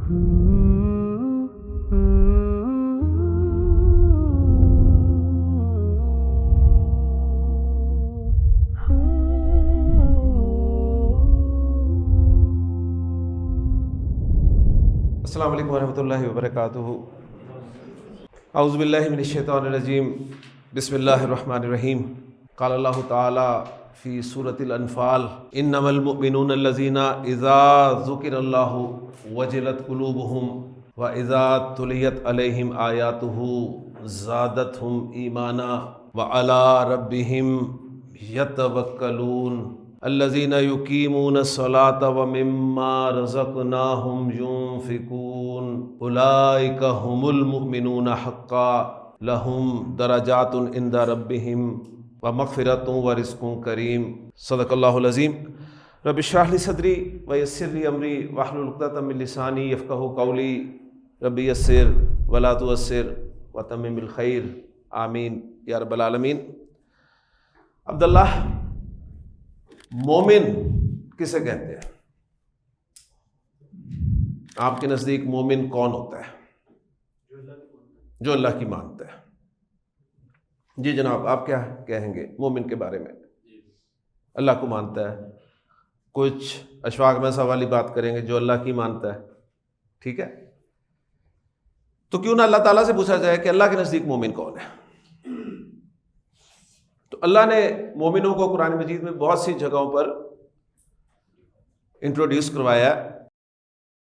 अस्सलामु अलैकुम वरहमतुल्लाहि वबरकातुहू। औज़ु बिल्लाहि मिनश शैतानिर रजीम। बिस्मिल्लाहिर रहमानिर रहीम। क़ाल अल्लाहु तआला फ़ी सूरतिल अनफ़ाल इन्नमल मुमिनूना अल्लज़ीना इज़ा ज़ुकिरल्लाहु वजिलत क़ुलूबुहुम व इज़ा तुलियत अलैहिम आयातुहु ज़ादतहुम ईमाना व अला रब्बिहिम यतवक्कलून अल्लज़ीना युकीमून अस्सलाता व मिम्मा रज़क़नाहुम युनफ़िकून उलाइका हुमुल मुमिनूना हक़्क़ा लहुम दरजातुन इंदा रब्बिहिम व मग़फ़िरतुन व रिज़्क़ुन करीम। सदक़ल्लाहुल अज़ीम। रब्बि इश्रह ली सदरी व यस्सिर ली अमरी वहलुल उक़दतम मिन लिसानी यफ़क़हू क़ौली। रब्बि यस्सिर व ला तुअस्सिर व तम्मिम बिल खैर। आमीन या रब्बल आलमीन। अब्दुल्ला, मोमिन किसे कहते हैं? आपके नज़दीक मोमिन कौन होता है? जो अल्लाह की मानता है। जी जनाब, आप क्या कहेंगे मोमिन के बारे में? अल्लाह को मानता है। कुछ अशफाक मैसा वाली बात करेंगे, जो अल्लाह की मानता है। ठीक है, तो क्यों ना अल्लाह ताला से पूछा जाए कि अल्लाह के नज़दीक मोमिन कौन है। तो अल्लाह ने मोमिनों को कुरान मजीद में बहुत सी जगहों पर इंट्रोड्यूस करवाया,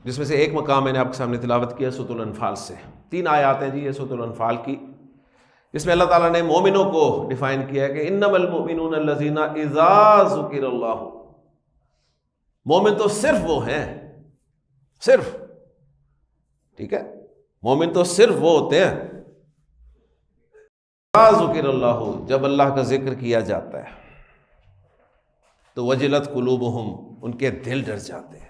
जिसमें से एक मकाम मैंने आपके सामने तिलावत किया सूरतुल अनफाल से। 3 आयत हैं जी ये सूरतुल अनफाल की। इसमें अल्लाह ताला ने मोमिनों को डिफाइन किया है कि इन्नमल मुमिनून अल्लज़ीना इज़ा ज़ुकिरल्लाहु। मोमिन तो सिर्फ वो हैं, सिर्फ, ठीक है, मोमिन तो सिर्फ वो होते हैं ज़ुकिरल्लाहु, जब अल्लाह का जिक्र किया जाता है तो वजिलत कुलूबुहुम, उनके दिल डर जाते हैं।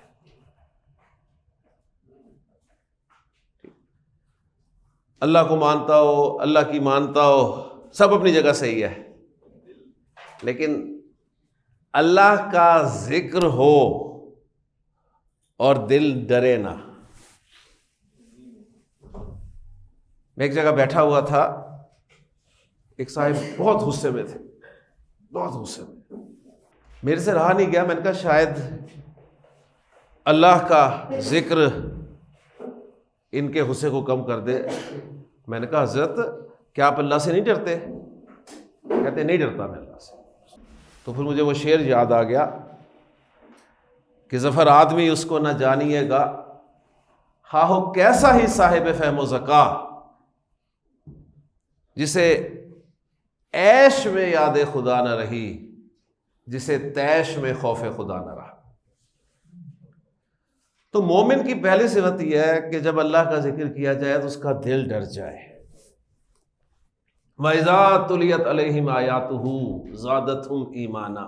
अल्लाह को मानता हो, अल्लाह की मानता हो, सब अपनी जगह सही है, लेकिन अल्लाह का जिक्र हो और दिल डरे ना। मैं एक जगह बैठा हुआ था, एक साहिब बहुत गुस्से में थे, बहुत गुस्से में। मेरे से रहा नहीं गया, मैंने कहा शायद अल्लाह का जिक्र इनके गुस्से को कम कर दे। मैंने कहा हजरत, क्या आप अल्लाह से नहीं डरते? कहते नहीं डरता मैं अल्लाह से। तो फिर मुझे वो शेर याद आ गया कि ज़फ़र आदमी उसको न जानिएगा, हा हो कैसा ही साहिब फ़हम ज़का, जिसे ऐश में याद खुदा न रही, जिसे तैश में खौफ खुदा न रहा। तो मोमिन की पहली सिफत यह है कि जब अल्लाह का जिक्र किया जाए तो उसका दिल डर जाए। वइज़ा तुलियत अलैहिम आयातुहु ज़ादतहुम ईमाना,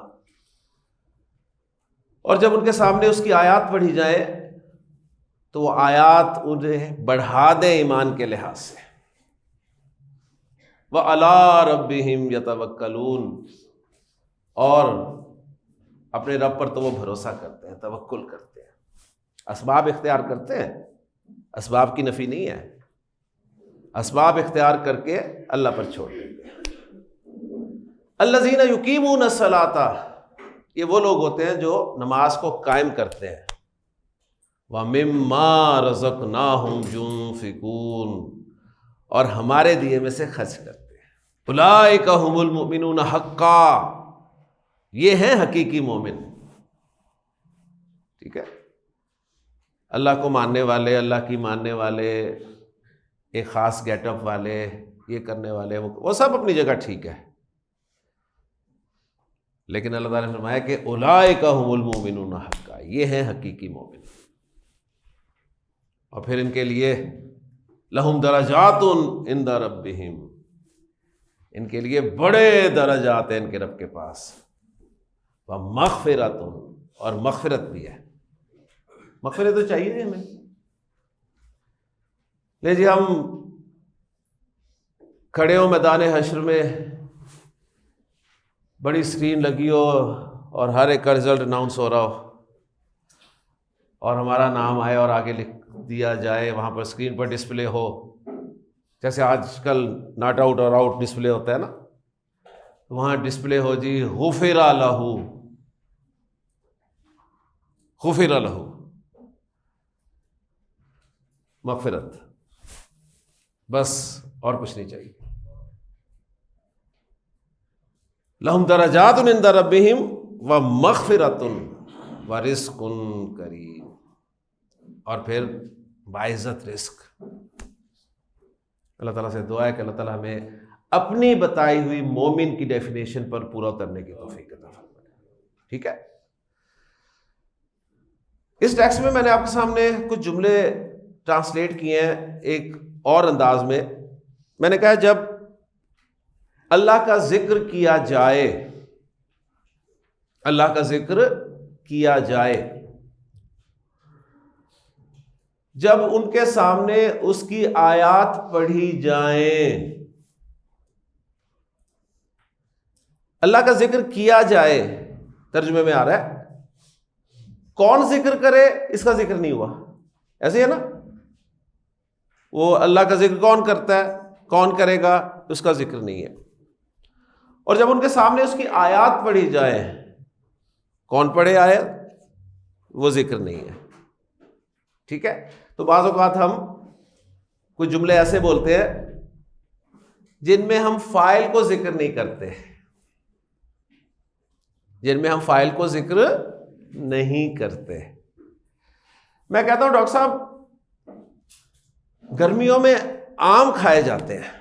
और जब उनके सामने उसकी आयात पढ़ी जाए तो वो आयात उन्हें बढ़ा दे ईमान के लिहाज से। व अला रब्बिहिम यतवक्कलून, और अपने रब पर तो वो भरोसा करते हैं, तवक्कुल करते हैं, असबाब इख्तियार करते हैं। असबाब की नफ़ी नहीं है, असबाब इख्तियार करके अल्लाह पर छोड़ देते हैं। अल्लज़ीना युकीमून अस्सलाता, ये वो लोग होते हैं जो नमाज को कायम करते हैं। व मिम्मा रज़क़नाहुम युनफ़िकून, और हमारे दिए में से खर्च करते हैं। उलाइका हुमुल मुमिनूना हक़्क़ा, ये हैं हकीकी मोमिन। ठीक है, अल्लाह को मानने वाले, अल्लाह की मानने वाले, एक ख़ास गेटअप वाले, ये करने वाले, वो सब अपनी जगह ठीक है, लेकिन अल्लाह ताला ने फरमाया कि उलाइका हुमुल मुमिनूना हक़्क़ा, ये हैं हकीकी मोमिन। और फिर इनके लिए लहुम दरजातुन इंदा रब्बिहिम, इनके लिए बड़े दरजात हैं इनके रब के पास। व मग़फ़िरतुन, और मग़फ़िरत भी है। मग़फ़िरत तो चाहिए हमें। ले जी, हम खड़े हो मैदान हश्र में, बड़ी स्क्रीन लगी हो और हर एक का रिजल्ट अनाउंस हो रहा हो, और हमारा नाम आए और आगे दिया जाए, वहाँ पर स्क्रीन पर डिस्प्ले हो, जैसे आजकल नॉट आउट और आउट डिस्प्ले होता है ना, वहाँ डिस्प्ले हो जी गुफिरा लहू, गुफिरा लहू, मगफिरत, बस और कुछ नहीं चाहिए। लहुम दरजातुन इंदा रब्बिहिम व मगफिरतुन व रिज़्कुन करीम, और फिर बाइज़्ज़त रिस्क। अल्लाह ताला से दुआ है कि अल्लाह ताला हमें अपनी बताई हुई मोमिन की डेफिनेशन पर पूरा उतरने की तौफीक अता फरमाए। ठीक है, इस टेक्स्ट में मैंने आपके सामने कुछ जुमले ट्रांसलेट किए हैं एक और अंदाज में। मैंने कहा जब अल्लाह का जिक्र किया जाए, अल्लाह का जिक्र किया जाए, जब उनके सामने उसकी आयात पढ़ी जाएं, अल्लाह का जिक्र किया जाए, तर्जुमे में आ रहा है, कौन जिक्र करे इसका जिक्र नहीं हुआ, ऐसे है ना, वो अल्लाह का जिक्र कौन करता है, कौन करेगा, उसका जिक्र नहीं है। और जब उनके सामने उसकी आयात पढ़ी जाए, कौन पढ़े आयत, वो जिक्र नहीं है। ठीक है, तो बाज़ औक़ात हम कुछ जुमले ऐसे बोलते हैं जिनमें हम फाइल को जिक्र नहीं करते, जिनमें हम फाइल को जिक्र नहीं करते। मैं कहता हूं डॉक्टर साहब गर्मियों में आम खाए जाते हैं,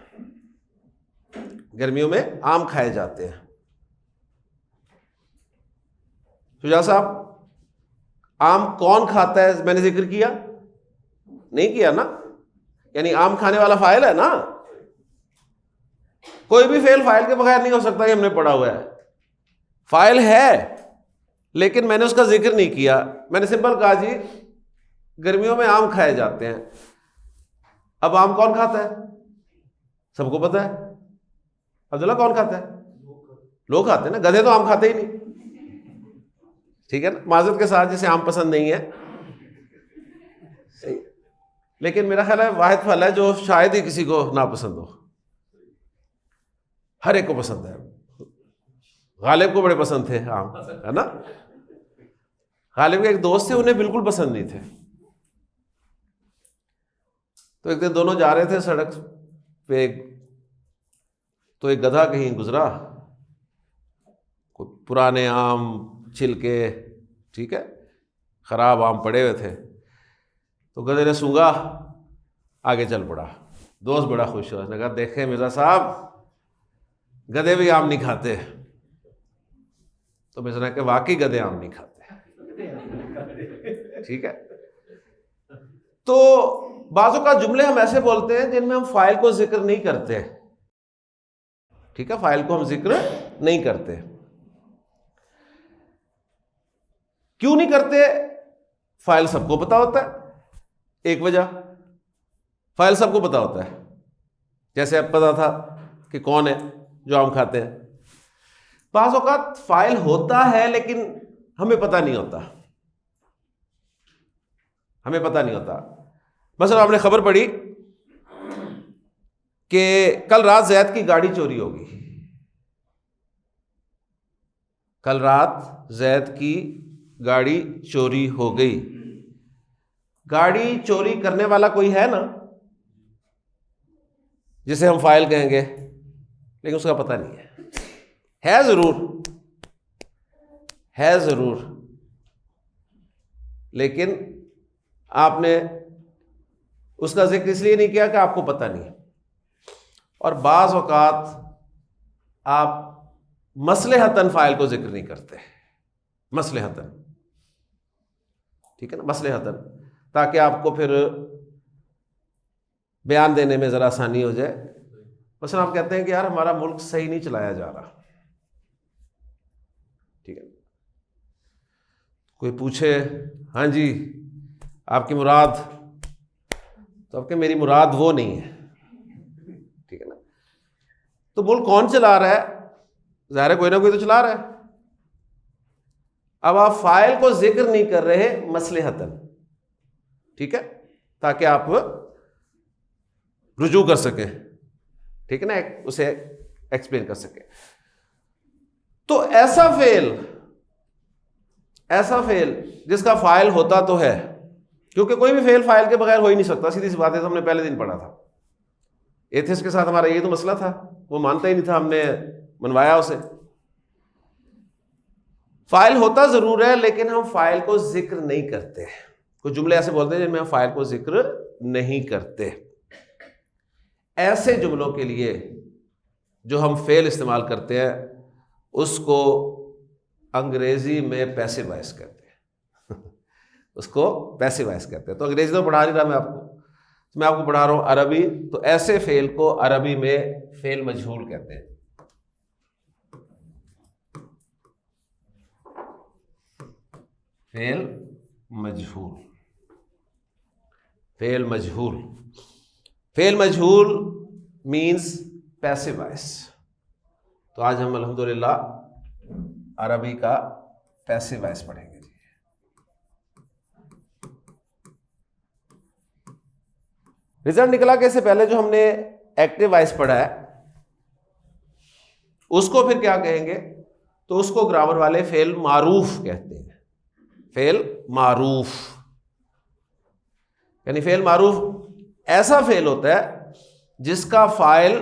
गर्मियों में आम खाए जाते हैं। शुजा साहब आम कौन खाता है, मैंने जिक्र किया नहीं किया ना, यानी आम खाने वाला फाइल है ना, कोई भी फेल फाइल के बगैर नहीं हो सकता, ये हमने पढ़ा हुआ है। फाइल है लेकिन मैंने उसका जिक्र नहीं किया, मैंने सिंपल कहा जी गर्मियों में आम खाए जाते हैं। अब आम कौन खाता है, सबको पता है। अब्दुल्ला कौन खाता है, लोग खाते हैं ना, गधे तो आम खाते ही नहीं। ठीक है ना, माजरत के साथ जिसे आम पसंद नहीं है, सही, लेकिन मेरा ख्याल है वाहिद फल है जो शायद ही किसी को नापसंद हो, हर एक को पसंद है। गालिब को बड़े पसंद थे आम, है ना, गालिब के एक दोस्त थे, उन्हें बिल्कुल पसंद नहीं थे। तो एक दिन दोनों जा रहे थे सड़क पे, तो एक गधा कहीं गुजरा, कोई पुराने आम छिलके, ठीक है, खराब आम पड़े हुए थे, तो गधे ने सूंघा, आगे चल पड़ा। दोस्त बड़ा खुश हुआ, उसने कहा देखें मिर्जा साहब गधे भी आम नहीं खाते। तो मिर्जा ने कहा वाकई गधे आम नहीं खाते। ठीक है, तो बाजों का जुमले हम ऐसे बोलते हैं जिनमें हम फाइल को जिक्र नहीं करते। ठीक है, फाइल को हम जिक्र नहीं करते। क्यों नहीं करते, फाइल सबको पता होता है। एक वजह, फाइल सबको पता होता है, जैसे अब पता था कि कौन है जो आम खाते हैं। बाज़ औक़ात फाइल होता है लेकिन हमें पता नहीं होता, हमें पता नहीं होता। मसलन आपने खबर पढ़ी कि कल रात जैद की गाड़ी चोरी होगी, कल रात जैद की गाड़ी चोरी हो गई। गाड़ी चोरी करने वाला कोई है ना जिसे हम फाइल कहेंगे, लेकिन उसका पता नहीं है जरूर, है जरूर, लेकिन आपने उसका जिक्र इसलिए नहीं किया कि आपको पता नहीं है। और बाज़ औक़ात आप मसलहतन फाइल को जिक्र नहीं करते, मसलहतन, ठीक है ना, मसलहतन, ताकि आपको फिर बयान देने में ज़रा आसानी हो जाए। मसलन आप कहते हैं कि यार हमारा मुल्क सही नहीं चलाया जा रहा, ठीक है, कोई पूछे हाँ जी आपकी मुराद, तो आपके मेरी मुराद वो नहीं है, ठीक है ना। तो मुल्क कौन चला रहा है, ज़ाहिर है कोई ना कोई तो चला रहा है। अब आप फाइल को जिक्र नहीं कर रहे मसलहतन, ठीक है, ताकि आप रुजू कर सकें, ठीक है ना, उसे एक्सप्लेन कर सकें। तो ऐसा फेल जिसका फाइल होता तो है, क्योंकि कोई भी फेल फाइल के बगैर हो ही नहीं सकता, सीधी सी बात है, तो हमने पहले दिन पढ़ा था। एथिस्ट के साथ हमारा ये तो मसला था, वो मानता ही नहीं था, हमने मनवाया उसे। फाइल होता जरूर है, लेकिन हम फाइल को जिक्र नहीं करते। कुछ जुमले ऐसे बोलते हैं जिनमें हम फाइल को जिक्र नहीं करते। ऐसे जुमलों के लिए जो हम फेल इस्तेमाल करते हैं उसको अंग्रेजी में पैसिव वॉइस कहते हैं उसको पैसिव वॉइस कहते हैं। तो अंग्रेजी तो पढ़ा नहीं रहा मैं आपको पढ़ा रहा हूं अरबी। तो ऐसे फेल को अरबी में फेल मजहूल कहते हैं। फेल मजहूल मीन्स पैसिव वॉइस। तो आज हम अल्हम्दुलिल्लाह अरबी का पैसिव वॉइस पढ़ेंगे जी। रिजल्ट निकला कि इससे पहले जो हमने एक्टिव वॉइस पढ़ा है उसको फिर क्या कहेंगे, तो उसको ग्रामर वाले फेल मारूफ कहते हैं। फेल मारूफ यानी फेल मारूफ ऐसा फेल होता है जिसका फाइल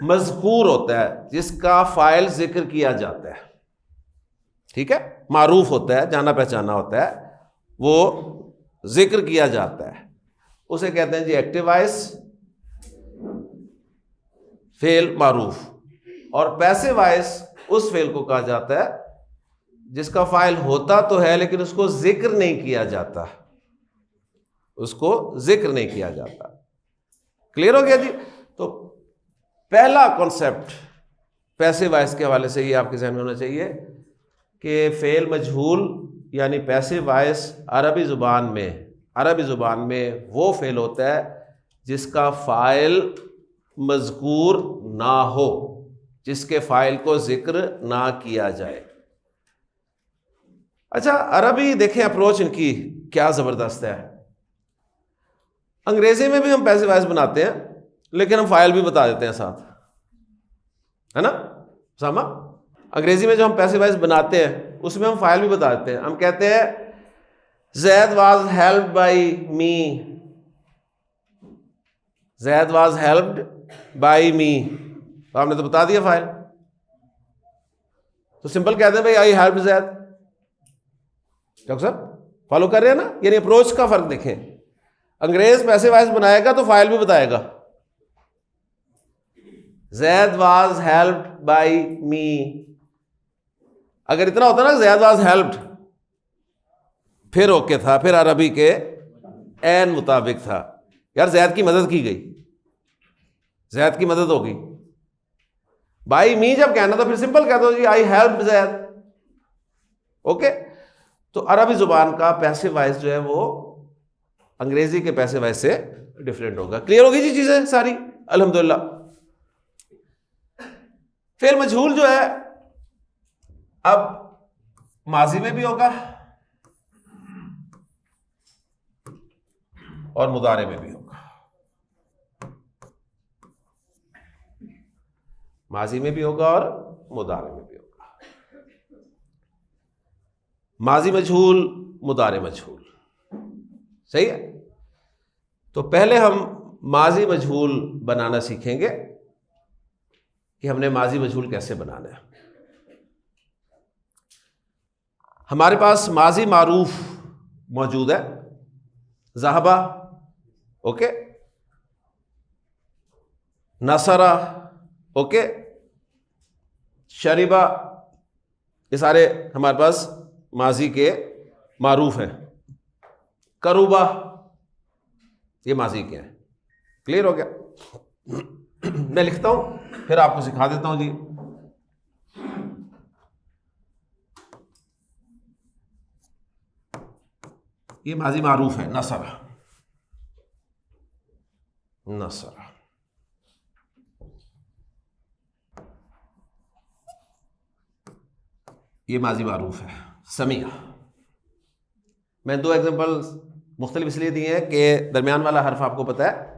मज़कूर होता है, जिसका फाइल जिक्र किया जाता है। ठीक है, मारूफ होता है, जाना पहचाना होता है, वो जिक्र किया जाता है, उसे कहते हैं जी एक्टिव वॉइस, फेल मारूफ। और पैसिव वॉइस उस फेल को कहा जाता है जिसका फाइल होता तो है लेकिन उसको जिक्र नहीं किया जाता, उसको जिक्र नहीं किया जाता। क्लियर हो गया जी। तो पहला कॉन्सेप्ट पैसिव वॉइस के हवाले से ये आपके जहन में होना चाहिए कि फेल मजहूल यानी पैसिव वॉइस अरबी ज़ुबान में वो फेल होता है जिसका फाइल मज़कूर ना हो, जिसके फाइल को जिक्र ना किया जाए। अच्छा, अरबी देखें अप्रोच इनकी क्या ज़बरदस्त है। अंग्रेजी में भी हम पैसिव वॉइस बनाते हैं लेकिन हम फाइल भी बता देते हैं साथ, है ना सामा। अंग्रेजी में जो हम पैसिव वॉइस बनाते हैं उसमें हम फाइल भी बता देते हैं। हम कहते हैं Zaid was helped by me, Zaid was helped by me, तो आपने तो बता दिया फाइल। तो सिंपल कहते हैं भाई आई हेल्प ज़ैद। डॉक्टर साहब फॉलो कर रहे हैं ना, यानी अप्रोच का फर्क देखें। अंग्रेज पैसिव वॉइस बनाएगा तो फाइल भी बताएगा, ज़ैद वाज हेल्प्ड बाई मी। अगर इतना होता ना ज़ैद वाज हेल्प्ड फिर ओके था, फिर अरबी के एन मुताबिक था, यार ज़ैद की मदद की गई, ज़ैद की मदद होगी। बाई मी जब कहना तो फिर सिंपल कह दो जी आई हेल्प ज़ैद, ओके। तो अरबी जुबान का पैसिव वॉइस जो है वो अंग्रेजी के पैसिव वॉइस से डिफरेंट होगा। क्लियर होगी जी चीजें सारी अल्हम्दुलिल्लाह। फेल मजहूल जो है अब माजी में भी होगा और मुदारे में भी होगा। माजी में भी होगा और मुदारे में भी होगा। माजी मजहूल, मुदारे मजहूल, सही है। तो पहले हम माजी मजहूल बनाना सीखेंगे कि हमने माजी मजहूल कैसे बनाना है। हमारे पास माजी मारूफ मौजूद है, ज़हबा, ओके, नसरा, ओके, शरीबा, ये सारे हमारे पास माजी के मारूफ हैं। करूबा ये माजी के हैं। क्लियर हो गया। मैं लिखता हूं फिर आपको सिखा देता हूं जी। ये माजी मारूफ है, नसरा, नसरा। ये माजी मारूफ है, समिया। मैं दो एग्जांपल मुख्तलिफ इसलिए दिए हैं कि दरमियान वाला हर्फ आपको पता है,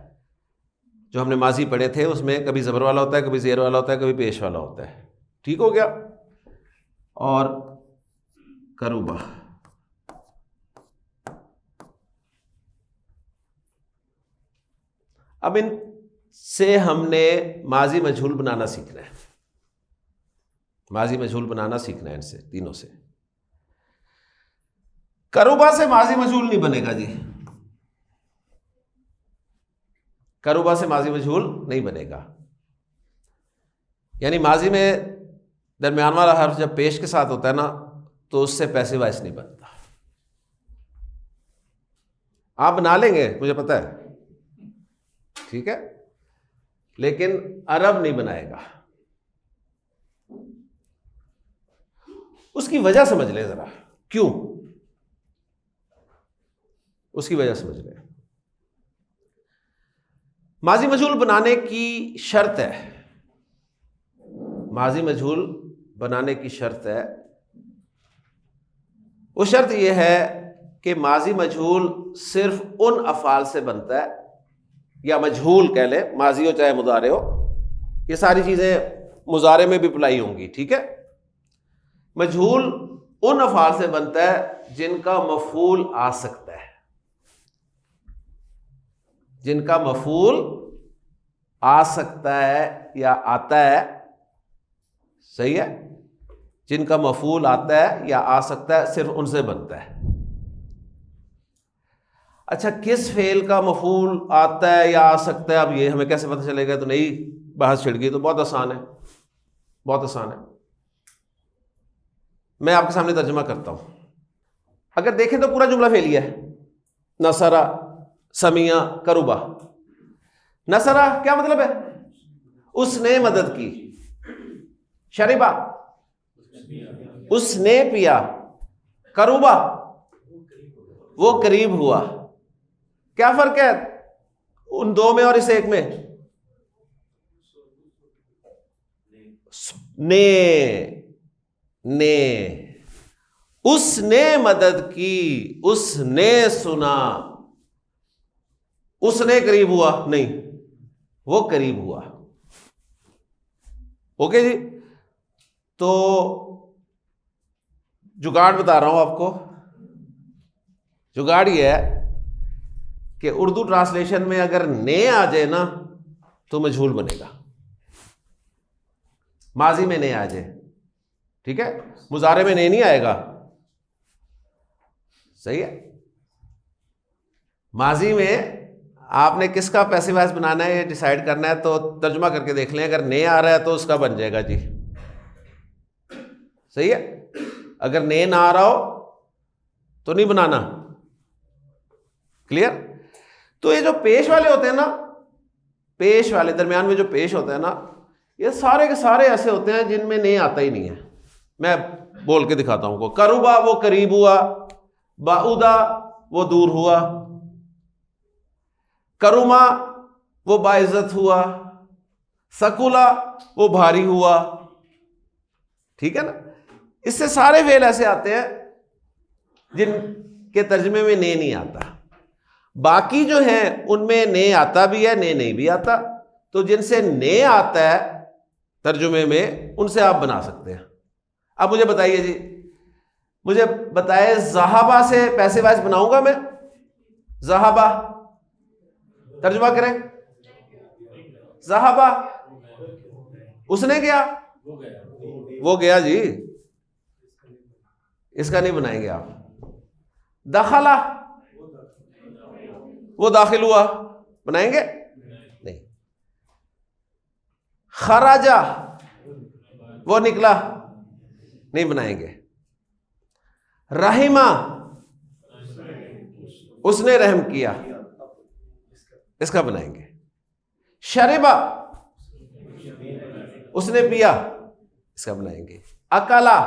जो हमने माजी पढ़े थे उसमें कभी ज़बर वाला होता है, कभी ज़ेर वाला होता है, कभी पेश वाला होता है। ठीक हो गया। और करूबा, अब इन से हमने माजी मजहूल बनाना सीखना है। माजी मजहूल बनाना सीखना है इनसे तीनों से। करूबा से माजी मजहूल नहीं बनेगा जी, करूबा से माजी मजहूल नहीं बनेगा। यानी माजी में दरमियान वाला हर्फ जब पेश के साथ होता है ना, तो उससे पैसिव वॉइस नहीं बनता। आप बना लेंगे मुझे पता है, ठीक है, लेकिन अरब नहीं बनाएगा। उसकी वजह समझ लें जरा, क्यों, उसकी वजह समझ लें। माजी मजहूल बनाने की शर्त है, माजी मजहूल बनाने की शर्त है, वो शर्त यह है कि माजी मजहूल सिर्फ उन अफ़ाल से बनता है, या मजहूल कह ले, माजी हो चाहे मुजारे हो, ये सारी चीजें मुजारे में भी अप्लाई होंगी, ठीक है। मजहूल उन अफ़ाल से बनता है जिनका मफूल आ सकता है, जिनका मफूल आ सकता है या आता है, सही है, जिनका मफूल आता है या आ सकता है सिर्फ उनसे बनता है। अच्छा, किस फेल का मफूल आता है या आ सकता है, अब ये हमें कैसे पता चलेगा? तो नई बहस छिड़ गई। तो बहुत आसान है, बहुत आसान है। मैं आपके सामने तर्जुमा करता हूं। अगर देखें तो पूरा जुमला फेलिया है, नसरा, समिया, करूबा। नसरा क्या मतलब है? उसने मदद की। शरीबा, उसने पिया। करूबा, वो करीब हुआ। क्या फर्क है उन दो में और इस एक में? ने उसने मदद की, उसने सुना। उसने करीब हुआ नहीं, वो करीब हुआ। ओके जी। तो जुगाड़ बता रहा हूं आपको। जुगाड़ ये है कि उर्दू ट्रांसलेशन में अगर ने आ जाए ना तो मजहूल बनेगा, माजी में ने आ जाए, ठीक है। मुजारे में ने नहीं आएगा, सही है। माजी में आपने किसका पैसिव वॉइस बनाना है ये डिसाइड करना है, तो तर्जुमा करके देख लें। अगर ने आ रहा है तो उसका बन जाएगा जी, सही है। अगर ने ना आ रहा हो तो नहीं बनाना। क्लियर? तो ये जो पेश वाले होते हैं ना, पेश वाले दरमियान में जो पेश होते हैं ना, ये सारे के सारे ऐसे होते हैं जिनमें ने आता ही नहीं है। मैं बोल के दिखाता हूं। करूबा, वो करीब हुआ। बाउदा, वो दूर हुआ। करुमा, वो बाइज्जत हुआ। सकुला, वो भारी हुआ। ठीक है ना? इससे सारे फेल ऐसे आते हैं जिनके तर्जमे में ने नहीं आता। बाकी जो है उनमें ने आता भी है, ने नहीं भी आता। तो जिनसे ने आता है तर्जुमे में, उनसे आप बना सकते हैं। अब मुझे बताइए जी, मुझे बताए ज़हाबा से पैसिव वॉइस बनाऊंगा मैं? ज़हाबा तर्जुमा करें। ज़हाबा, उसने गया, वो गया जी, इसका नहीं बनाएंगे आप। दखला, वो दाखिल हुआ, बनाएंगे? नहीं। खराजा, वो निकला, नहीं बनाएंगे। रहीमा, उसने रहम किया, इसका बनाएंगे। शरीबा, उसने पिया, इसका बनाएंगे। अकला,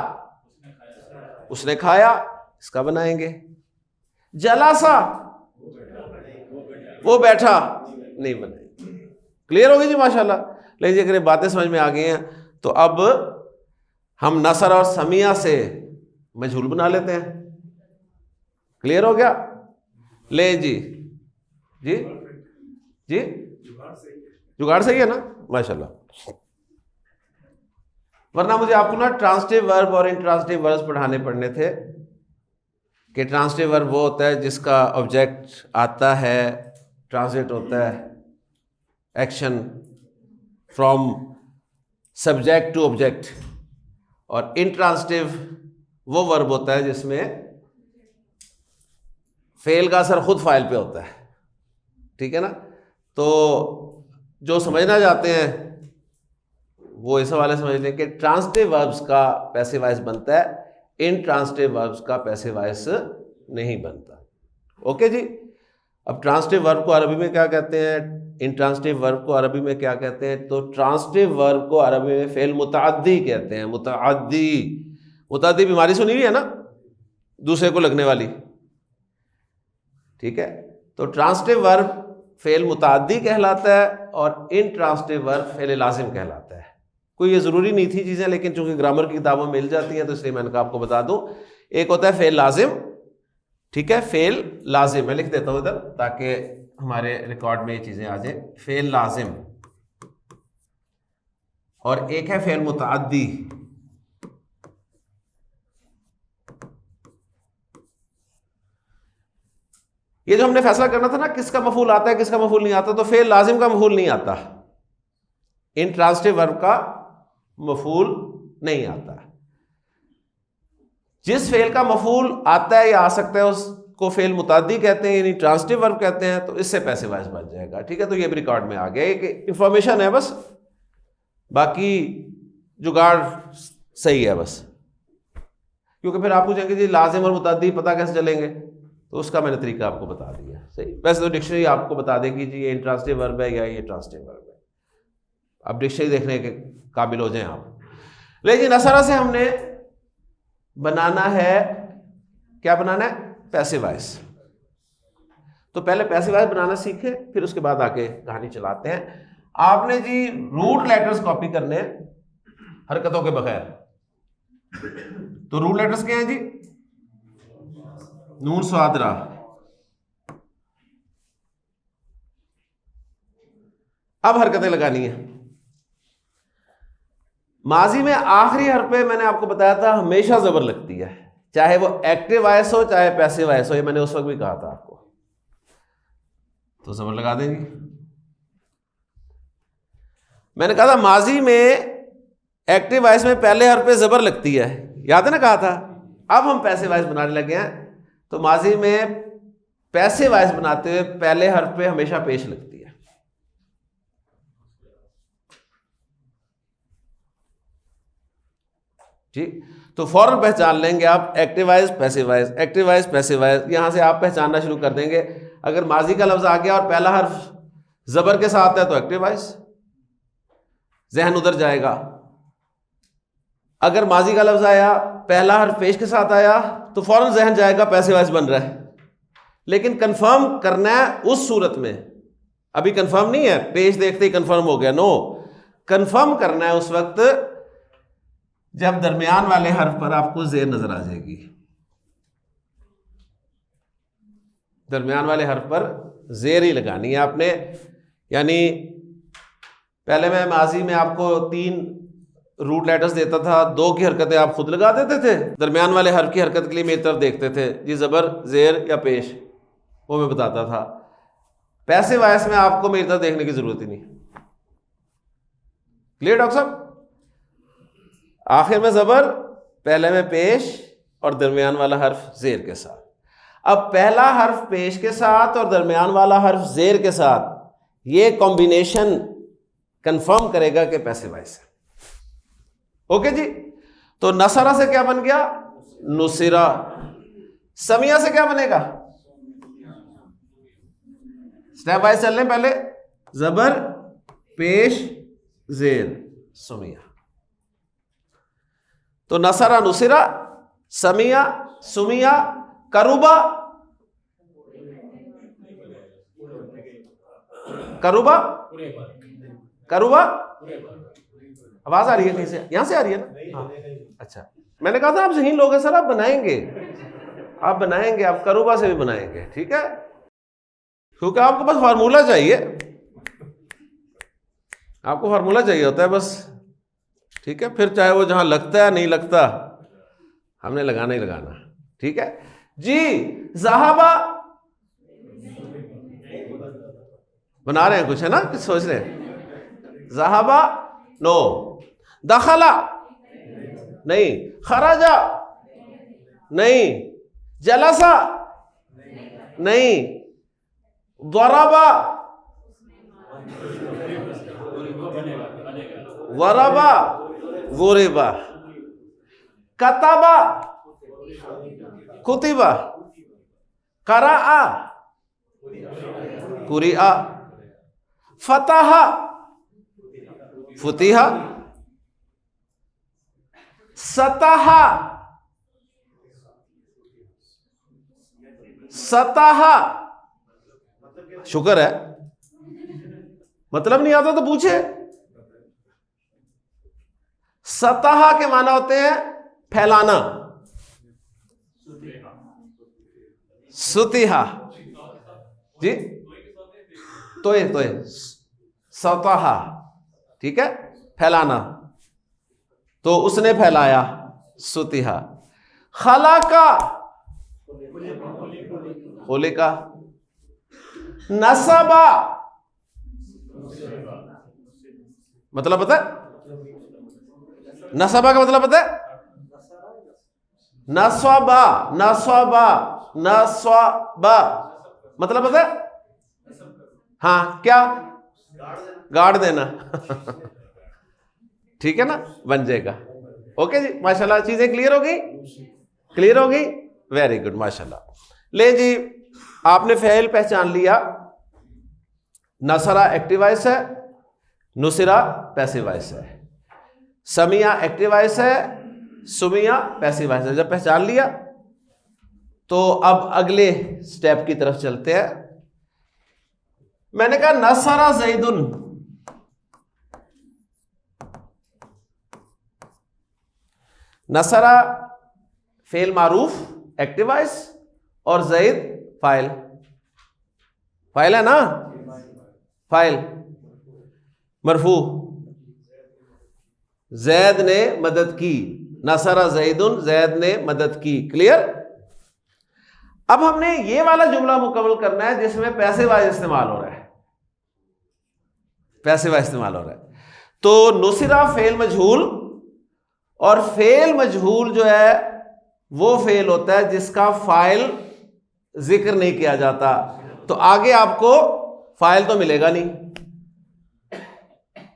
उसने खाया, इसका बनाएंगे। जलासा, वो बैठा, नहीं बनाएंगे। क्लियर हो गई जी माशाल्लाह। लेकिन अगर बातें समझ में आ गई हैं तो अब हम नसर और समिया से मजहूल बना लेते हैं। क्लियर हो गया? ले जी जी जी, जुगाड़ सही है ना, माशाल्लाह। वरना मुझे आपको ना ट्रांसिटिव वर्ब और इंट्रांसिटिव वर्ब्स पढ़ाने पड़ने थे कि ट्रांसिटिव वर्ब वो होता है जिसका ऑब्जेक्ट आता है, ट्रांसलेट होता है action from subject to object, और इंट्रांसिटिव वो वर्ब होता है जिसमें फेल का असर खुद फाइल पे होता है, ठीक है ना। तो जो समझना चाहते हैं वो इस हवाले समझ लें कि ट्रांसिटिव वर्ब्स का पैसिव वॉइस बनता है, इंट्रांसिटिव वर्ब्स का पैसिव वॉइस नहीं बनता। ओके जी। अब ट्रांसिटिव वर्ब को अरबी में क्या कहते हैं, इंट्रांसिटिव वर्ब को अरबी में क्या कहते हैं? तो ट्रांसिटिव वर्ब को अरबी में फेल मुतअद्दी कहते हैं। मुतअद्दी, मुतअद्दी बीमारी सुनी हुई है ना, दूसरे को लगने वाली, ठीक है। तो ट्रांसिटिव वर्ब फेल मुतअद्दी कहलाता है और इंट्रांसिटिव वर्ब फेल लाजिम कहलाता है। कोई ये ज़रूरी नहीं थी चीज़ें, लेकिन चूंकि ग्रामर की किताबों में मिल जाती हैं तो इसलिए मैंने कहा आपको बता दूं। एक होता है फेल लाजिम, ठीक है, फेल लाजिम मैं लिख देता हूं इधर ताकि हमारे रिकॉर्ड में ये चीज़ें आ जाए। फेल लाजिम, और एक है फेल मुतअद्दी। ये जो हमने फैसला करना था ना किसका मफूल आता है किसका मफूल नहीं आता, तो फेल लाजिम का मफूल नहीं आता, इंट्रांसिटिव वर्ब का मफूल नहीं आता। जिस फेल का मफूल आता है या आ सकता है उसको फेल मुतअद्दी कहते हैं, यानी ट्रांसिटिव वर्ब कहते हैं। तो इससे पैसिव वॉइस बन जाएगा, ठीक है। तो ये भी रिकॉर्ड में आ गया, एक इंफॉर्मेशन है बस, बाकी जुगाड़ सही है बस। क्योंकि फिर आप पूछेंगे जी लाजिम और मुतअद्दी पता कैसे चलेंगे, तो उसका मैंने तरीका आपको बता दिया। सही, वैसे तो डिक्शनरी आपको बता देगी जी ये इंट्रांसिटिव वर्ब है या ये ट्रांसिटिव वर्ब है, अब डिक्शनरी देखने के काबिल हो जाएं आप। लेकिन असरा से हमने बनाना है, क्या बनाना है? Passive voice. तो पहले पैसिव वॉइस बनाना सीखे, फिर उसके बाद आके कहानी चलाते हैं। आपने जी रूट लेटर्स कॉपी करने हैं हरकतों के बगैर। तो रूट लेटर्स क्या हैं जी? नून स्वाद रा। अब हरकतें लगानी है। माजी में आखिरी हर्फ पे मैंने आपको बताया था हमेशा जबर लगती है, चाहे वो एक्टिव वॉइस हो चाहे पैसिव वॉइस हो, ये मैंने उस वक्त भी कहा था आपको। तो जबर लगा देंगे। मैंने कहा था माजी में एक्टिव वॉइस में पहले हर्फ पे जबर लगती है, याद है ना, कहा था। अब हम पैसिव वॉइस बनाने लगे हैं, तो माजी में पैसिव वॉइस बनाते हुए पहले हर्फ पे हमेशा पेश लगती है। ठीक, तो फौरन पहचान लेंगे आप active voice passive voice, active voice passive voice, यहां से आप पहचानना शुरू कर देंगे। अगर माजी का लफ्ज आ गया और पहला हर्फ जबर के साथ है तो एक्टिव वॉइस, जहन उधर जाएगा। अगर माजी का लफ्ज आया पहला हर्फ पेश के साथ आया तो फौरन जहन जाएगा पैसिव वॉइस बन रहा है। लेकिन कंफर्म करना है उस सूरत में, अभी कंफर्म नहीं है, पेश देखते ही कंफर्म हो गया, नो, कंफर्म करना है उस वक्त जब दरमियान वाले हर्फ पर आपको जेर नजर आ जाएगी। दरमियान वाले हर्फ पर जेर ही लगानी है आपने। यानी पहले मैं माजी में आपको 3 रूट लेटर्स देता था, 2 की हरकतें आप खुद लगा देते थे, दरमियान वाले हर्फ की हरकत के लिए मेरी तरफ देखते थे जी, जबर जेर या पेश, वो मैं बताता था। पैसिव वॉइस में आपको मेरी तरफ देखने की जरूरत ही नहीं। क्लियर डॉक्टर साहब? आखिर में जबर, पहले में पेश और दरमियान वाला हर्फ जेर के साथ। अब पहला हर्फ पेश के साथ और दरमियान वाला हर्फ जेर के साथ, ये कॉम्बिनेशन कंफर्म करेगा कि पैसिव वॉइस है। ओके जी। तो नसरा से क्या बन गया? नुसिरा। समिया से क्या बनेगा? स्टेप वाइज चल रहे, पहले जबर पेश जेर समिया। तो नसरा नुसिरा, समिया सुमिया, करुबा करुबा करुबा। आवाज आ रही है कहीं से? यहां से आ रही है ना? हाँ। अच्छा, मैंने कहा था आप ज़हीन लोग हैं सर, आप बनाएंगे, आप बनाएंगे, आप करुबा से भी बनाएंगे, ठीक है। क्योंकि आपको बस फार्मूला चाहिए, आपको फार्मूला चाहिए होता है बस, ठीक है। फिर चाहे वो जहां लगता है नहीं लगता, हमने लगाना ही लगाना, ठीक है जी। ज़हाबा बना रहे हैं कुछ, है ना, कुछ सोच रहे हैं। ज़हाबा नो, दखला नहीं, खराजा नहीं, जलसा नहीं, ज़रबा वरबा गुरिबा, कतबा कुतिबा, कराआ कुरिआ, फतहा फुतिहा, सतहा सतहा। शुक्र है, मतलब नहीं आता तो पूछे। सतहा के माना होते हैं फैलाना, सुतिहा जी, तोय सतहा, ठीक है, फैलाना, तो उसने फैलाया, सुतिहा। खलाका खोलेका, नसबा मतलब पता है, नसबा का मतलब पता है, नस्वबा नस्वबा नस्वबा मतलब पता है, हाँ क्या, गाड़ देना ठीक है ना, बन जाएगा। ओके जी, माशाल्लाह, चीजें क्लियर हो गई, क्लियर हो गई, वेरी गुड, माशाल्लाह। ले जी, आपने फेल पहचान लिया। नसरा एक्टिव वॉइस है, नुसरा पैसिव वॉइस है, समिया एक्टिव वॉइस है, सुमिया पैसिव वॉइस है। जब पहचान लिया तो अब अगले स्टेप की तरफ चलते हैं। मैंने कहा नसरा ज़ैदुन, नसरा फेल मारूफ एक्टिव वॉइस और ज़ैद फाइल, फाइल है ना, फाइल मरफू, जैद ने मदद की, नसरा ज़ैदुन, जैद ने मदद की। क्लियर। अब हमने ये वाला जुमला मुकम्मल करना है जिसमें पैसे वाइज इस्तेमाल हो रहा है, पैसे वाइज इस्तेमाल हो रहा है। तो नुसिरा फेल मजहूल, और फेल मजहूल जो है वो फेल होता है जिसका फाइल जिक्र नहीं किया जाता। तो आगे आपको फाइल तो मिलेगा नहीं,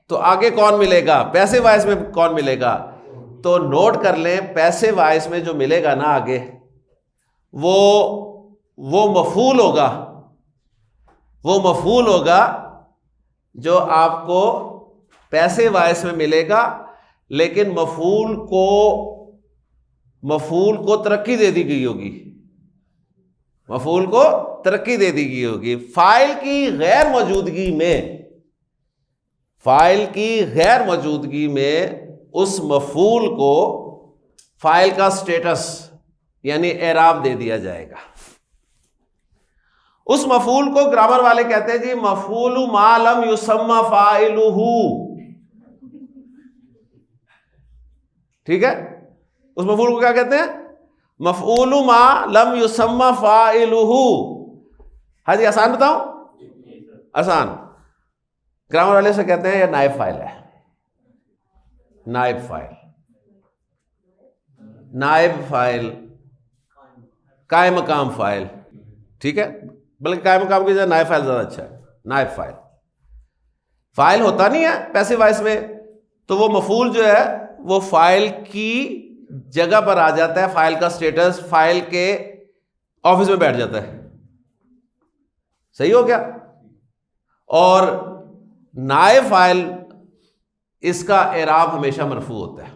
तो आगे कौन मिलेगा, पैसे वाइस में कौन मिलेगा। तो नोट कर लें, पैसे वाइस में जो मिलेगा ना आगे, वो मफूल होगा, वो मफूल होगा जो आपको पैसे वाइस में मिलेगा, लेकिन मफूल को तरक्की दे दी गई होगी, मफूल को तरक्की दे दी गई होगी। फाइल की गैर मौजूदगी में, फाइल की गैर मौजूदगी में उस मफूल को फाइल का स्टेटस यानी एराब दे दिया जाएगा। उस मफूल को ग्रामर वाले कहते हैं जी मफूलु मा लम युसम्मा फाइलुहु, ठीक है। उस मफूल को क्या कहते हैं, मफूलु मा लम युसम्मा फाइलुहु। हाँ जी, आसान बताऊं, आसान। ग्रामर वाले से कहते हैं यह नाइब फाइल है, नाइब फाइल, नाइब फाइल, कायम मकाम फाइल, ठीक है। बल्कि कायम मकाम की जगह नाइब फाइल ज्यादा अच्छा है। नाइब फाइल, फाइल होता नहीं है पैसिव वॉइस में, तो वो मफूल जो है वो फाइल की जगह पर आ जाता है, फाइल का स्टेटस फाइल के ऑफिस में बैठ जाता है। सही हो गया। और नाइब फाइल, इसका एराब हमेशा मरफू होता है,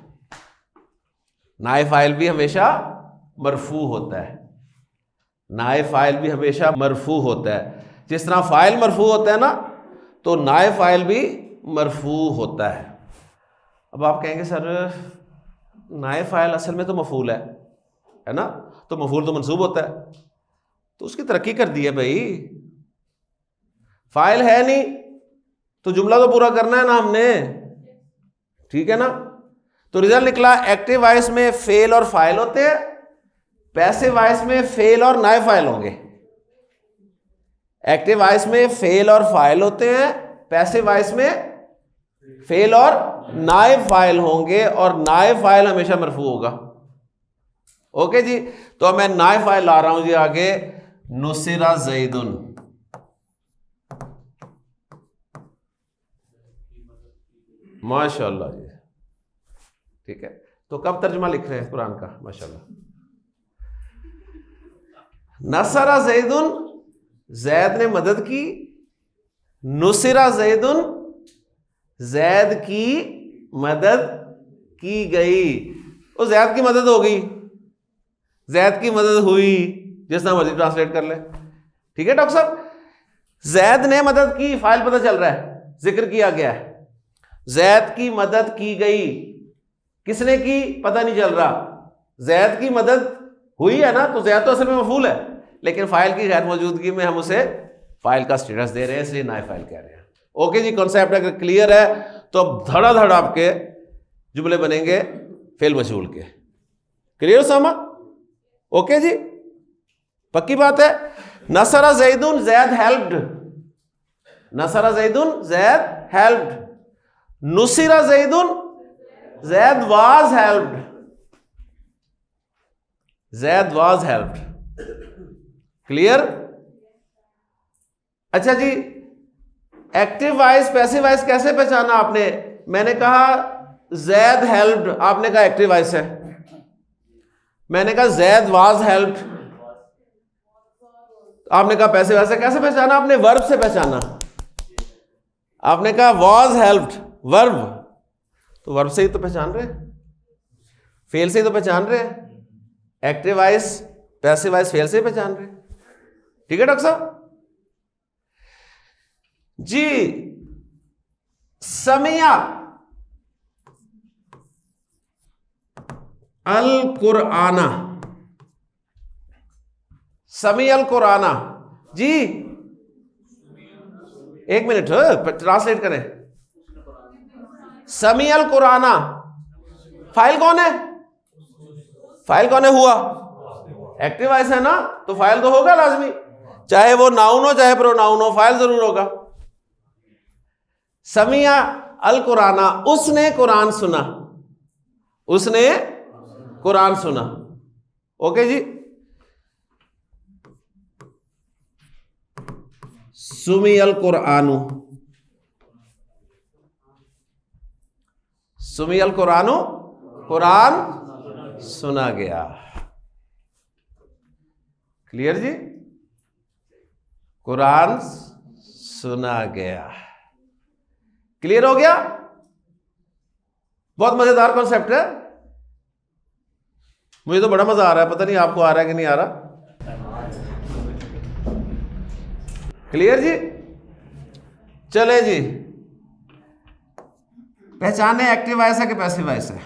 नाइब फाइल भी हमेशा मरफू होता है, नाइब फाइल भी हमेशा मरफू होता है। जिस तरह फाइल मरफू होता है ना, तो नाइब फाइल भी मरफू होता है। अब आप कहेंगे सर नाइब फाइल असल में तो मफूल है ना, तो मफूल तो मंसूब होता है, तो उसकी तरक्की कर दी है भाई, फाइल है नहीं तो जुमला तो पूरा करना है ना हमने, ठीक है ना। तो रिजल्ट निकला एक्टिव वॉइस में फेल और फाइल होते हैं, पैसिव वॉइस में फेल और नाए फाइल होंगे। एक्टिव वॉइस में फेल और फाइल होते हैं, पैसिव वॉइस में फेल और नाए फाइल होंगे, और नाए फाइल हमेशा मरफू होगा। ओके जी, तो मैं नाए फाइल ला रहा हूं जी आगे, नुसिरा ज़ैदुन। माशाल्लाह जी, ठीक है। तो कब तर्जुमा लिख रहे हैं कुरान का? माशाल्लाह। नसरा ज़ैदुन, जैद ने मदद की, नुसिरा ज़ैदुन, जैद की मदद की गई। वो जैद की मदद हो गई, जैद की मदद हुई, जिस तरह मर्जी ट्रांसलेट कर ले, ठीक है डॉक्टर साहब। जैद ने मदद की, फाइल पता चल रहा है, जिक्र किया गया है। जैद की मदद की गई, किसने की पता नहीं चल रहा। जैद की मदद हुई है ना, तो जैद तो असल में मफूल है, लेकिन फाइल की गैर मौजूदगी में हम उसे फाइल का स्टेटस दे रहे हैं, इसलिए नाए फाइल कह रहे हैं। ओके जी, कॉन्सेप्ट अगर क्लियर है तो अब धड़ाधड़ आपके जुमले बनेंगे फेल मशगूल के। क्लियर सामा? ओके जी, पक्की बात है। नसरा ज़ैदुन, ज़ैद हेल्प्ड। नसरा ज़ैदुन, ज़ैद हेल्प्ड। नुसिरा ज़ैदुन, Zaid was helped. Zaid was helped. Clear? अच्छा जी, एक्टिव वॉइस पैसिव वॉइस कैसे पहचाना आपने? मैंने कहा ज़ैद हेल्प्ड, आपने कहा एक्टिव वॉइस है। मैंने कहा ज़ैद वाज हेल्प्ड, आपने कहा पैसिव वॉइस है। कैसे पहचाना आपने? वर्ब से पहचाना। आपने कहा वाज हेल्प्ड, वर्ब, तो वर्ब से ही तो पहचान रहे हैं, फेल से ही तो पहचान रहे हैं। Active voice passive voice fail से ही पहचान रहे हैं, ठीक है डॉक्टर साहब जी। समिया अल कुराना, समी अल कुराना जी, एक मिनट ट्रांसलेट करें। समी अल कुराना, फाइल कौन है? फाइल कौन है? हुआ, एक्टिव वॉइस है ना, तो फाइल तो होगा लाजमी, चाहे वो नाउन हो चाहे प्रोनाउन हो, फाइल जरूर होगा। समिया अल कुराना, उसने कुरान सुना, उसने कुरान सुना। ओके जी। सुमी अल कुरानु, सुमी अल कुरानु, कुरान सुना गया। क्लियर जी? कुरान सुना गया। क्लियर हो गया? बहुत मजेदार कॉन्सेप्ट है, मुझे तो बड़ा मजा आ रहा है, पता नहीं आपको आ रहा है कि नहीं आ रहा। क्लियर जी? चले जी, पहचाने एक्टिव वॉइस है कि पैसिव वॉइस है?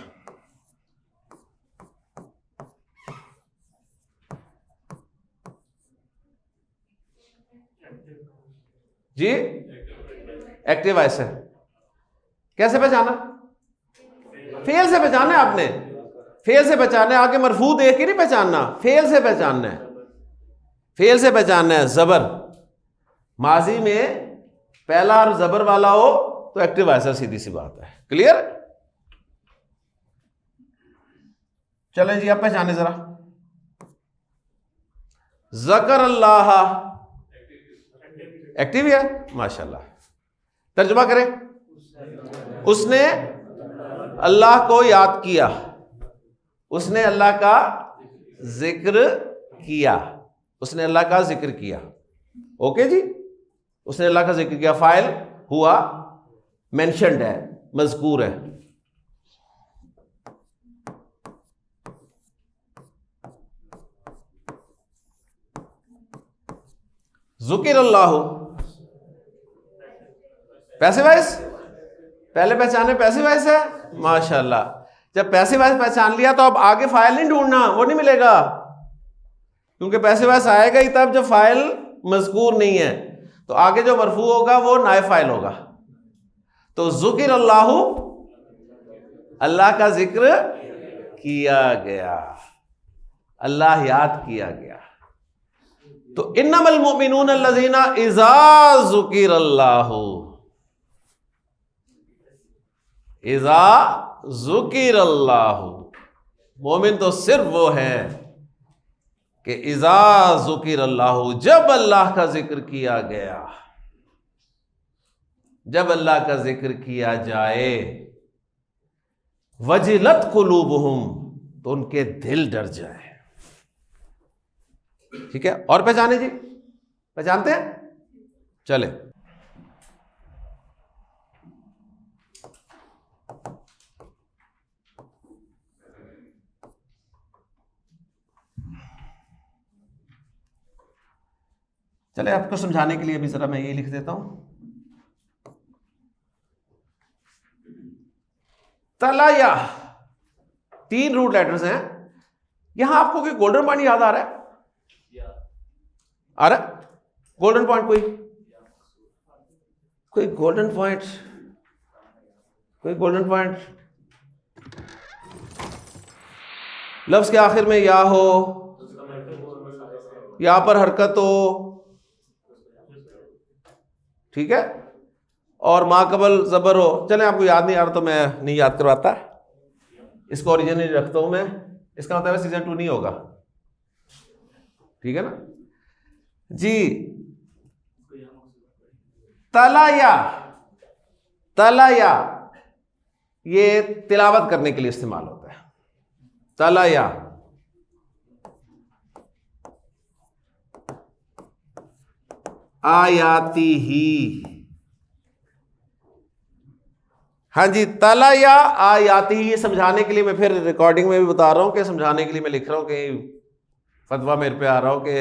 जी, एक्टिव वॉइस है। कैसे पहचाना? फेल से पहचाना है आपने, फेल से पहचाना है। आगे मरफू देख के नहीं पहचानना, फेल से पहचानना है, फेल से पहचानना है। जबर माजी में पहला और जबर वाला हो तो एक्टिव वॉइस है, सीधी सी बात है। क्लियर? चलें जी, अब पहचाने जरा। ज़कर अल्लाह, एक्टिव है, माशाल्लाह। तर्जुमा करें। उसने अल्लाह को याद किया, उसने अल्लाह का जिक्र किया, उसने अल्लाह का जिक्र किया। ओके जी, उसने अल्लाह का जिक्र किया। फाइल हुआ, मेंशन्ड है, मज़कूर है। ज़ुकिर अल्लाह, पैसिव वॉइस, पहले पहचाने पैसिव वॉइस है, माशाल्लाह। जब पैसिव वॉइस पहचान लिया तो अब आगे फाइल नहीं ढूंढना, वो नहीं मिलेगा, क्योंकि पैसिव वॉइस आएगा ही तब जब फाइल मज़कूर नहीं है। तो तो आगे जो मरफू होगा वो नायब फाइल होगा। तो ज़ुकिर अल्लाहु, अल्लाह का जिक्र किया गया, अल्लाह याद किया गया। तो इन्नमल मुमिनून अल्लज़ीना इज़ा ज़ुकिर अल्लाहु, इज़ा ज़ुकिर अल्लाहु, मोमिन तो सिर्फ वो है कि इज़ा ज़ुकिर अल्लाहु, जब अल्लाह का जिक्र किया गया, जब अल्लाह का जिक्र किया जाए, वजिलत कुलूबुहुम, तो उनके दिल डर जाए। ठीक है, और पहचाने जी, पहचानते हैं? चले, चले आपको समझाने के लिए अभी जरा मैं ये लिख देता हूं। तलाया, 3 रूट लेटर्स हैं। यहां आपको कोई गोल्डन पॉइंट याद आ रहा है? आ रहा है गोल्डन पॉइंट? कोई गोल्डन पॉइंट, कोई गोल्डन पॉइंट? लफ्ज के आखिर में या हो, या पर हरकत हो, ठीक है, और माकबल जबर हो। चलें, आपको याद नहीं आ रहा तो मैं नहीं याद करवाता, इसको ओरिजिनली रखता हूं मैं। इसका मतलब सीजन 2 नहीं होगा, ठीक है ना जी। तलाया, तलाया ये तिलावत करने के लिए इस्तेमाल होता है। तलाया, आयाती ही, हाँ जी, तला या आयाती ही। समझाने के लिए मैं फिर रिकॉर्डिंग में भी बता रहा हूं कि समझाने के लिए मैं लिख रहा हूं कि फतवा मेरे पे आ रहा हूं कि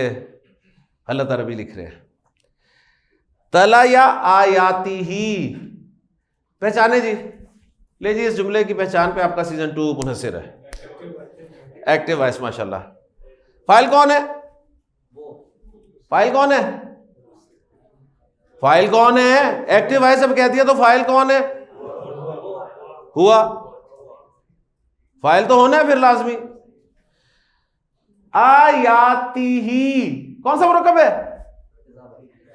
गलत अरबी लिख रहे हैं। तला या आयाती ही, पहचाने जी, ले जी, इस जुमले की पहचान पे आपका सीजन 2 मुनहसिर है। एक्टिव वॉइस, माशाल्लाह। फाइल कौन है? फाइल कौन है? फाइल कौन है? एक्टिव वॉइस अब कह दिया तो फाइल कौन है? हुआ। फाइल तो होना है फिर लाजमी। आयाती ही कौन सा मुरक्कब है?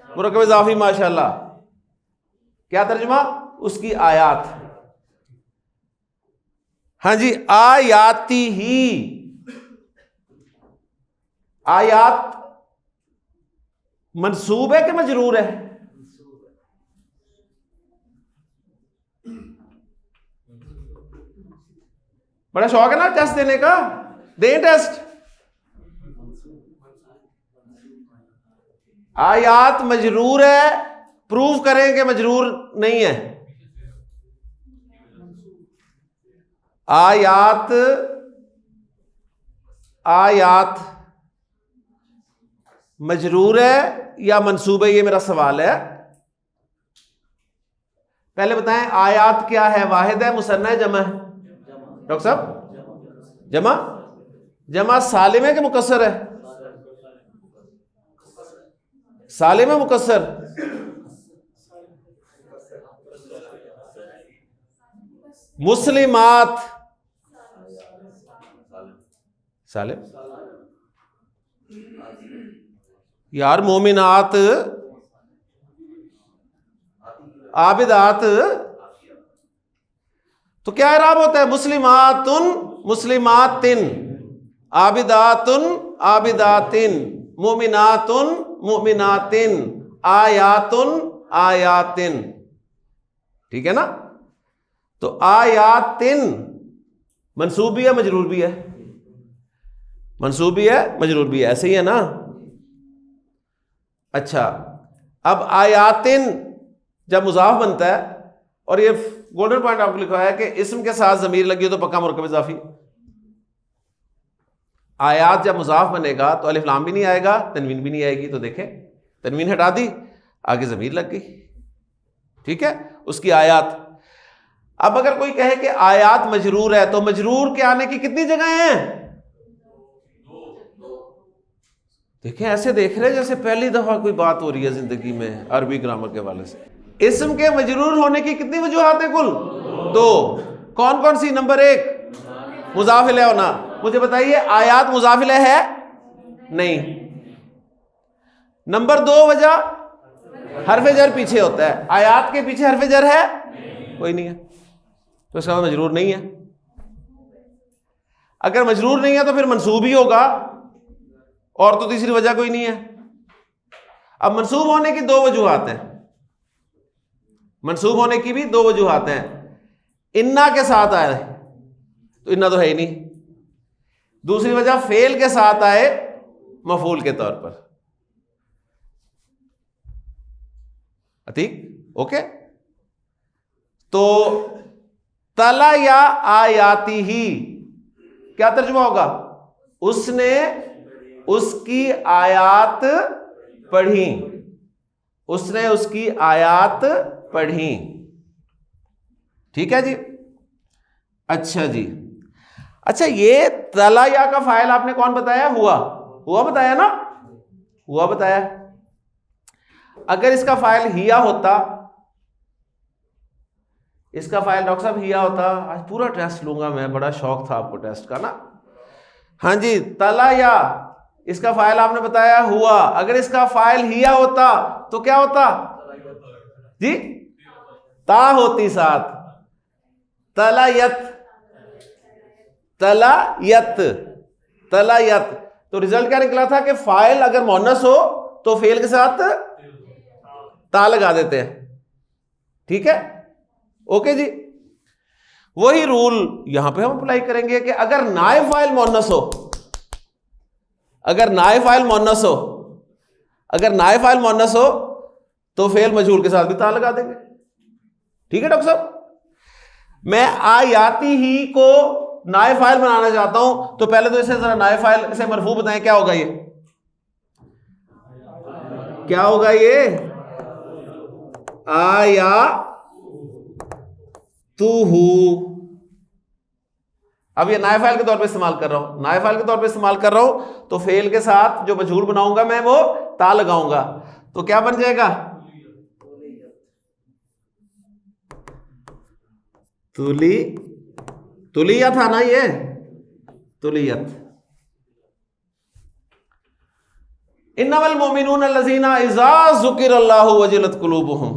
मुरक्कब इजाफी, माशाल्लाह। क्या तर्जुमा? उसकी आयात। हाँ जी, आयाती ही। आयात मंसूब है कि मजरूर है? बड़ा शौक है ना टेस्ट देने का, दें टेस्ट। आयात मजरूर है, प्रूव करें कि मजरूर नहीं है। आयात, आयात मजरूर है या मंसूब है, ये मेरा सवाल है। पहले बताएं, आयात क्या है? वाहिद है, मुसन्ना है, जमा है? डॉक्टर साहब, जमा। जमा सालिम है कि मुकस्सर है? सालिम है, मुकस्सर? मुस्लिमात, सालिम यार। मोमिनात, आबिदात, तो क्या इराब होता है? मुस्लिमातुन, मुस्लिमातिन, आबिदातुन, आबिदातिन, मोमिनातुन, मोमिनातिन, आयातुन, आयातिन। ठीक है ना? तो आयातिन मंसूब भी है, मजरूर भी है। मंसूब भी है, मजरूर भी है, ऐसे ही है ना? अच्छा, अब आयातिन जब मुजाफ बनता है, और ये गोल्डन पॉइंट आपको लिखा है कि इसम के साथ जमीर लगी हो तो पक्का मुरक्कब इजाफी। आयात जब मुजाफ बनेगा तो अलिफ लाम भी नहीं आएगा, तनवीन भी नहीं आएगी। तो देखें, तनवीन हटा दी, आगे जमीर लग गई। ठीक है, उसकी आयात। अब अगर कोई कहे कि आयात मजरूर है, तो मजरूर के आने की कितनी जगह हैं? देखें ऐसे देख रहे हैं जैसे पहली दफा कोई बात हो रही है जिंदगी में अरबी ग्रामर के हवाले से। इस्म के मजरूर होने की कितनी वजूहात है कुल? दो। कौन कौन सी? नंबर एक मुजाफ इलैह होना। मुझे बताइए आयात मुजाफ इलैह है? नहीं। नंबर दो वजह हरफ जर पीछे होता है, आयात के पीछे हरफ जर है? कोई नहीं है, तो इसका मजरूर नहीं है। अगर मजरूर नहीं है तो फिर मंसूब ही होगा, और तो तीसरी वजह कोई नहीं है। अब मंसूब होने की दो वजूहात हैं, मंसूब होने की भी दो वजूहात हैं। इन्ना के साथ आए तो इन्ना तो है ही नहीं। दूसरी वजह फेल के साथ आए मफूल के तौर पर। ठीक, ओके। तो तला या आयाती ही क्या तर्जुमा होगा? उसने उसकी आयात पढ़ी, उसने उसकी आयात पढ़ी। ठीक है जी। अच्छा जी, अच्छा ये तला या का फाइल आपने कौन बताया? हुआ। हुआ बताया ना? हुआ बताया। अगर इसका फाइल हिया होता, इसका फाइल डॉक्टर साहब हिया होता, आज पूरा टेस्ट लूंगा मैं, बड़ा शौक था आपको टेस्ट का ना। हाँ जी, तला या इसका फाइल आपने बताया हुआ। अगर इसका फाइल हिया होता तो क्या होता जी? ता होती साथ, तलायत, तलायत, तलायत। तो रिजल्ट क्या निकला था कि फाइल अगर मोनस हो तो फेल के साथ ता लगा देते हैं। ठीक है, ओके जी। वही रूल यहां पे हम अप्लाई करेंगे कि अगर नाए फाइल मोनस हो, अगर नाए फाइल मोनस हो, अगर नाए फाइल मोनस हो तो फेल मजहूल के साथ भी ता लगा देंगे। ठीक है डॉक्टर साहब। मैं आयाती ही को नाए फाइल बनाना चाहता हूं, तो पहले तो इसे जरा नाए फाइल इसे मरफू बताएं, क्या होगा ये? क्या होगा ये? आया तू हूं। अब ये नाए फाइल के तौर पे इस्तेमाल कर रहा हूं, नाए फाइल के तौर पे इस्तेमाल कर रहा हूं, तो फेल के साथ जो मजहूल बनाऊंगा मैं वो ता लगाऊंगा, तो क्या बन जाएगा? तुली, तुलिया था ना ये, तुलियत। इन्नमल मोमिनून अल्लज़ीना इज़ा ज़ुकिरल्लाहु वजिलत कुलूबुहुम,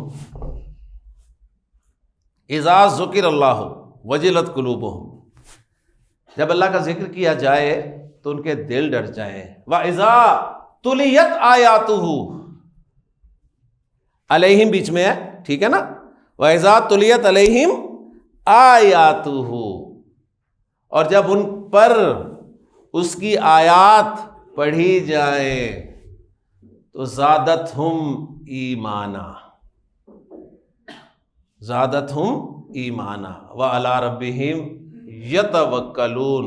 इज़ा ज़ुकिरल्लाहु वजिलत कुलूबुहुम। जब अल्लाह का जिक्र किया जाए तो उनके दिल डर जाए। व इज़ा तुलियत आयातुहु, अलैहिम बीच में है, ठीक है ना? व इज़ा तुलियत अलैहिम आयातुहु, और जब उन पर उसकी आयात पढ़ी जाए तो ज़ादतहुम ईमाना, ज़ादतहुम ईमाना व अला रब्बिहिम यतवक्कलून,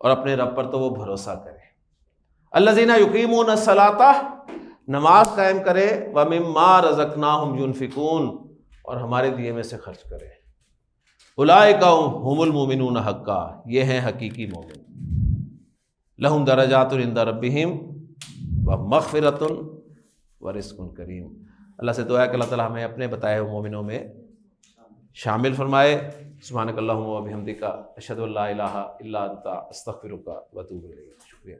और अपने रब पर तो वो भरोसा करे। अल्लज़ीना युकीमून सलाता, नमाज कायम करे, व मिम्मा रज़क़नाहुम युनफिकून, और हमारे दिए में से खर्च करे। उलाइका हुमुल मोमिनून हक्का, ये हैं हकीकी मोमिन। लहुम दरजातुन इंदा रब्बिहिम व मग़फ़िरतुन व रिज़्क़ुन करीम। अल्लाह से दुआ है कि अल्लाह ताला हमें अपने बताए हुए मोमिनों में शामिल फरमाए। सुब्हानकल्लाहुम्मा व बिहम्दिका अशहदु अल्ला इलाहा इल्ला अंता अस्तग़फिरुका व अतूबु इलैक। शुक्रिया।